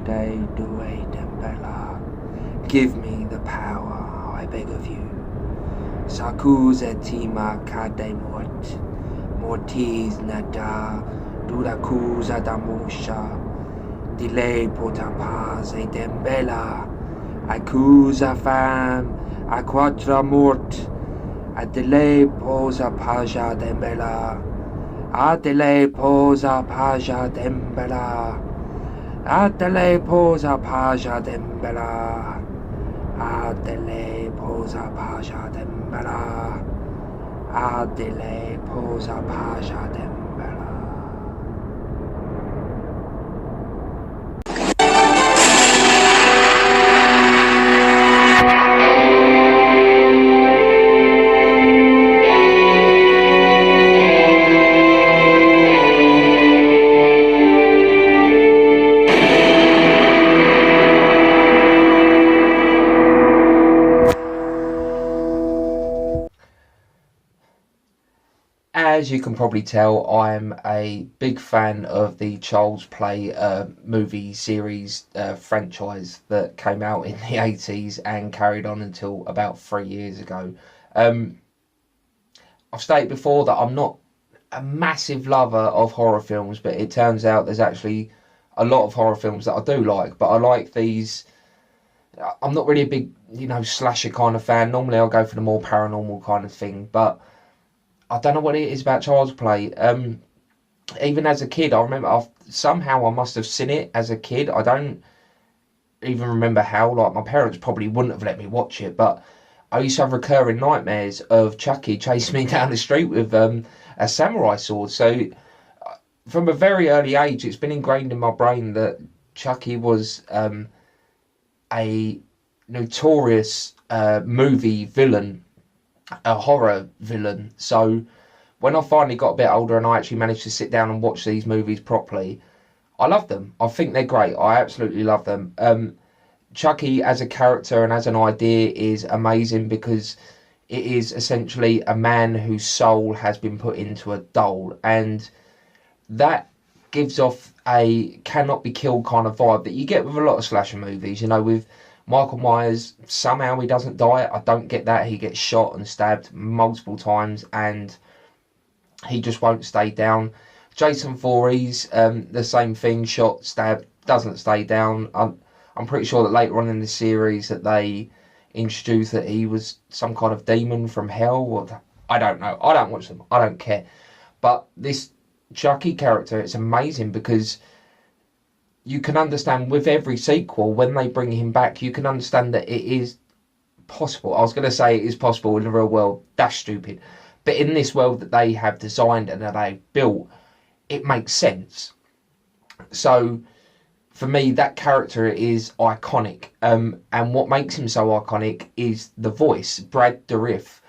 day duet and bella. Give me the power, I beg of you. Sakuza tima kade mortiz nada durakuza damusha. Delay potapaz e dembella. Accusa fam, a quattro mort. A delay posa paja dembella. A delay posa paja dembella. A delay posa paja dembella. A delay posa paja dembella. A delay posa paja dembella. As you can probably tell, I'm a big fan of the Child's Play movie series franchise that came out in the 80s and carried on until about 3 years ago. I've stated before that I'm not a massive lover of horror films, but it turns out there's actually a lot of horror films that I do like, but I like these. I'm not really a big, slasher kind of fan. Normally I'll go for the more paranormal kind of thing, but I don't know what it is about Child's Play. Even as a kid, I remember somehow I must have seen it as a kid. I don't even remember how. Like, my parents probably wouldn't have let me watch it, but I used to have recurring nightmares of Chucky chasing me down the street with a samurai sword. So from a very early age, it's been ingrained in my brain that Chucky was a notorious movie villain, a horror villain. So when I finally got a bit older and I actually managed to sit down and watch these movies properly, I love them. I think they're great. I absolutely love them. Chucky as a character and as an idea is amazing because it is essentially a man whose soul has been put into a doll, and that gives off a cannot be killed kind of vibe that you get with a lot of slasher movies. With Michael Myers, somehow he doesn't die. I don't get that. He gets shot and stabbed multiple times and he just won't stay down. Jason Voorhees, the same thing, shot, stabbed, doesn't stay down. I'm pretty sure that later on in the series that they introduced that he was some kind of demon from hell. Or I don't know. I don't watch them. I don't care. But this Chucky character, it's amazing because you can understand with every sequel, when they bring him back, you can understand that it is possible. I was going to say it is possible in the real world. That's stupid. But in this world that they have designed and that they built, it makes sense. So for me, that character is iconic. And what makes him so iconic is the voice. Brad Dourif,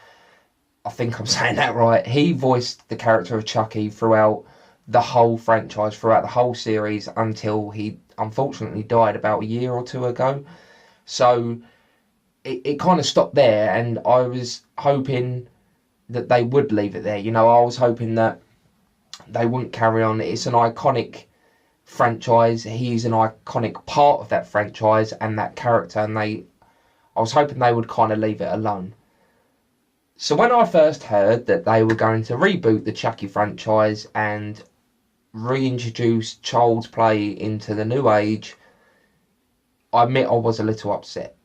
I think I'm saying that right. He voiced the character of Chucky throughout the whole franchise, throughout the whole series, until he unfortunately died about a year or two ago. So it kind of stopped there, and I was hoping that they would leave it there. I was hoping that they wouldn't carry on. It's an iconic franchise. He's an iconic part of that franchise and that character, and I was hoping they would kind of leave it alone. So when I first heard that they were going to reboot the Chucky franchise and reintroduce Child's Play into the new age, I admit I was a little upset.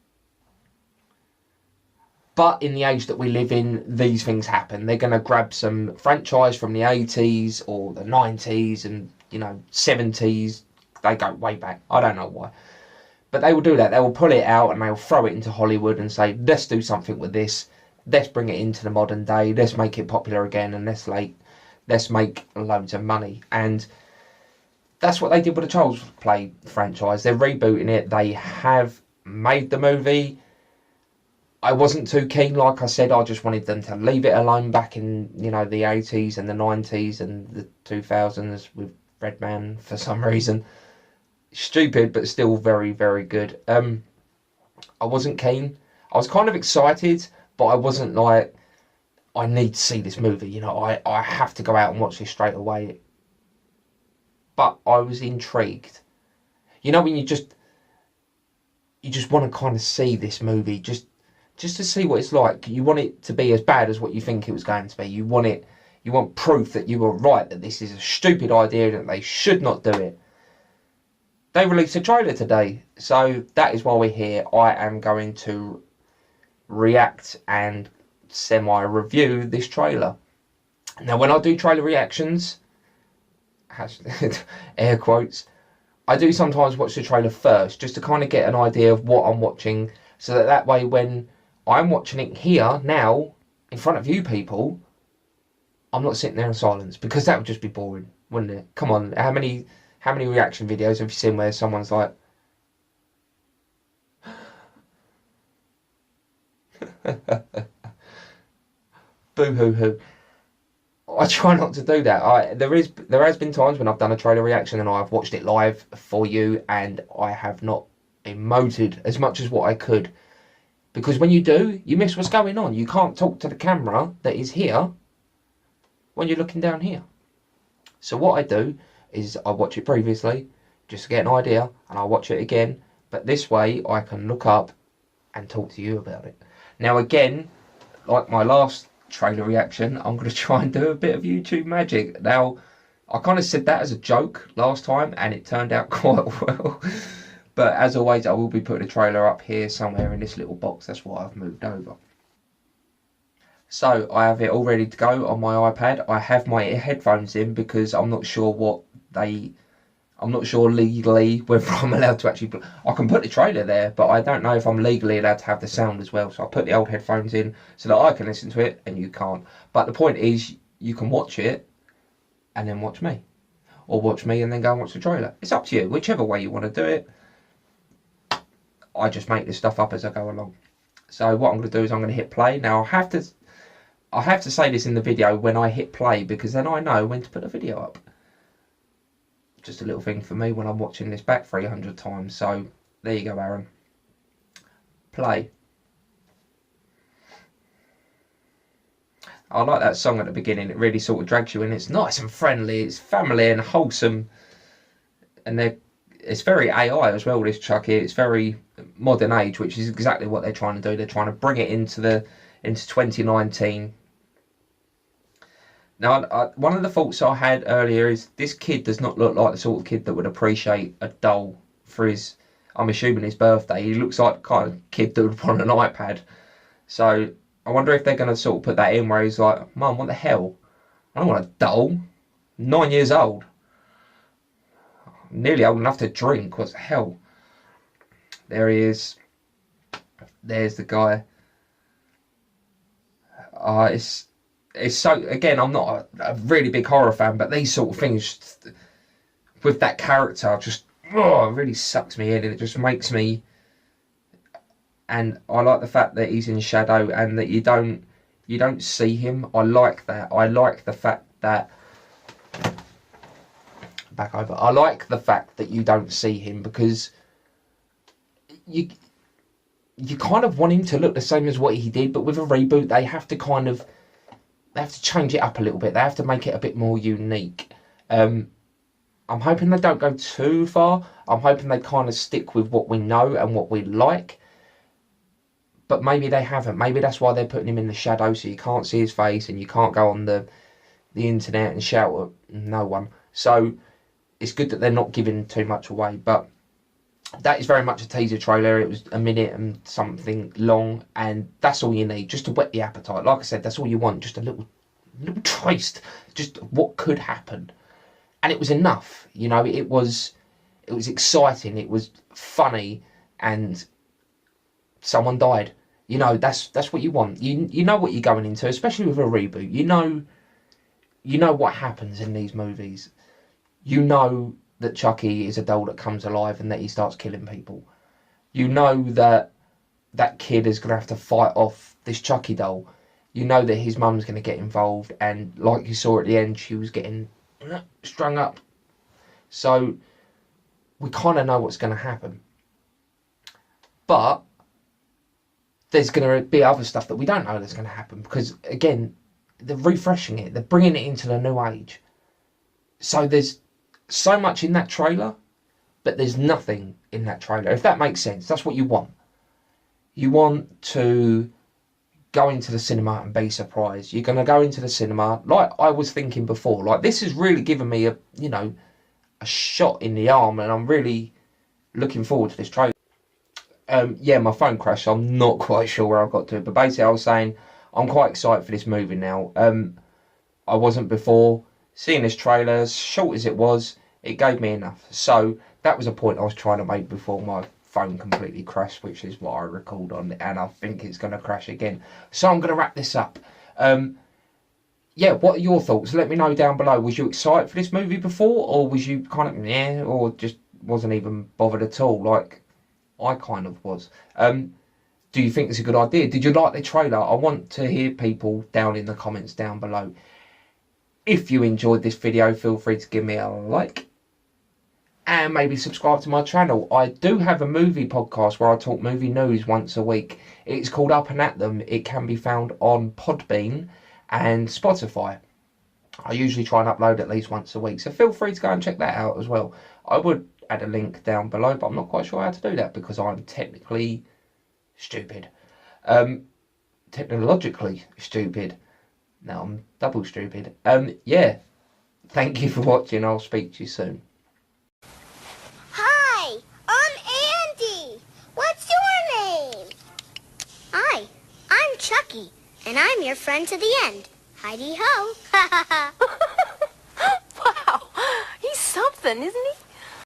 But in the age that we live in, these things happen. They're going to grab some franchise from the 80s or the 90s and, 70s. They go way back. I don't know why. But they will do that. They will pull it out and they'll throw it into Hollywood and say, let's do something with this. Let's bring it into the modern day. Let's make it popular again, and let's make loads of money. And that's what they did with the Child's Play franchise. They're rebooting it. They have made the movie. I wasn't too keen, like I said. I just wanted them to leave it alone back in, the 80s and the 90s and the 2000s with Redman for some reason. Stupid, but still very, very good. I wasn't keen. I was kind of excited, but I wasn't like, I need to see this movie. I have to go out and watch this straight away. But I was intrigued. You know, when you just want to kind of see this movie, just to see what it's like. You want it to be as bad as what you think it was going to be. You want proof that you were right, that this is a stupid idea, that they should not do it. They released a trailer today, so that is why we're here. I am going to react and semi-review this trailer. Now, when I do trailer reactions, air quotes, I do sometimes watch the trailer first, just to kind of get an idea of what I'm watching, so that way when I'm watching it here, now, in front of you people, I'm not sitting there in silence, because that would just be boring, wouldn't it? Come on, how many reaction videos have you seen where someone's like... Boo-hoo-hoo. I try not to do that. There has been times when I've done a trailer reaction and I've watched it live for you, and I have not emoted as much as what I could. Because when you do, you miss what's going on. You can't talk to the camera that is here when you're looking down here. So what I do is I watch it previously, just to get an idea, and I'll watch it again. But this way I can look up and talk to you about it. Now again, like my last trailer reaction, I'm going to try and do a bit of YouTube magic. Now, I kind of said that as a joke last time, and it turned out quite well. But as always, I will be putting a trailer up here somewhere in this little box. That's why I've moved over. So I have it all ready to go on my iPad. I have my headphones in because I'm not sure legally whether I'm allowed to actually... I can put the trailer there, but I don't know if I'm legally allowed to have the sound as well. So I put the old headphones in so that I can listen to it and you can't. But the point is, you can watch it and then watch me. Or watch me and then go and watch the trailer. It's up to you, whichever way you want to do it. I just make this stuff up as I go along. So what I'm going to do is I'm going to hit play. Now I have to say this in the video when I hit play, because then I know when to put a video up. Just a little thing for me when I'm watching this back 300 times. So there you go, Aaron. Play. I like that song at the beginning. It really sort of drags you in. It's nice and friendly. It's family and wholesome. And it's very AI as well, this Chucky. It's very modern age, which is exactly what they're trying to do. They're trying to bring it into 2019. Now, one of the thoughts I had earlier is this kid does not look like the sort of kid that would appreciate a doll for his, I'm assuming, his birthday. He looks like the kind of kid that would want an iPad. So I wonder if they're going to sort of put that in where he's like, Mum, what the hell? I don't want a doll. 9 years old. Nearly old enough to drink. What the hell? There he is. There's the guy. It's so, again, I'm not a really big horror fan, but these sort of things with that character just really sucks me in, and it just makes me... And I like the fact that he's in shadow and that you don't see him. I like that. I like the fact that... Back over. I like the fact that you don't see him, because you kind of want him to look the same as what he did, but with a reboot they have to change it up a little bit. They have to make it a bit more unique. I'm hoping they don't go too far. I'm hoping they kind of stick with what we know and what we like. But maybe they haven't. Maybe that's why they're putting him in the shadow, so you can't see his face and you can't go on the internet and shout at no one. So it's good that they're not giving too much away. But that is very much a teaser trailer. It was a minute and something long, and that's all you need, just to whet the appetite. Like I said, that's all you want, just a little taste, just what could happen. And it was enough, you know. It was exciting, it was funny, and someone died. You know, that's what you want. You know what you're going into, especially with a reboot. You know what happens in these movies. You know that Chucky is a doll that comes alive and that he starts killing people. You know that that kid is going to have to fight off this Chucky doll. You know that his mum's going to get involved, and like you saw at the end, she was getting strung up. So we kind of know what's going to happen. But there's going to be other stuff that we don't know that's going to happen, because again, they're refreshing it. They're bringing it into the new age. So there's so much in that trailer, but there's nothing in that trailer, if that makes sense. That's what you want. You want to go into the cinema and be surprised. You're going to go into the cinema, like I was thinking before, like this has really given me a, you know, a shot in the arm, and I'm really looking forward to this trailer. Yeah, my phone crashed, so I'm not quite sure where I got to, but basically I was saying I'm quite excited for this movie now. I wasn't before. Seeing this trailer, as short as it was, it gave me enough. So that was a point I was trying to make before my phone completely crashed, which is what I recalled on, and I think it's going to crash again. So I'm going to wrap this up. Yeah, what are your thoughts? Let me know down below. Was you excited for this movie before, or was you kind of, yeah, or just wasn't even bothered at all, like I kind of was? Do you think it's a good idea? Did you like the trailer? I want to hear people down in the comments down below. If you enjoyed this video, feel free to give me a like and maybe subscribe to my channel. I do have a movie podcast where I talk movie news once a week. It's called Up and At Them. It can be found on Podbean and Spotify. I usually try and upload at least once a week, so feel free to go and check that out as well. I would add a link down below, but I'm not quite sure how to do that because I'm technically stupid. Technologically stupid. Now I'm double stupid. Yeah. Thank you for watching. I'll speak to you soon. Hi, I'm Andy. What's your name? Hi, I'm Chucky, and I'm your friend to the end. Heidi ho. Wow, he's something, isn't he?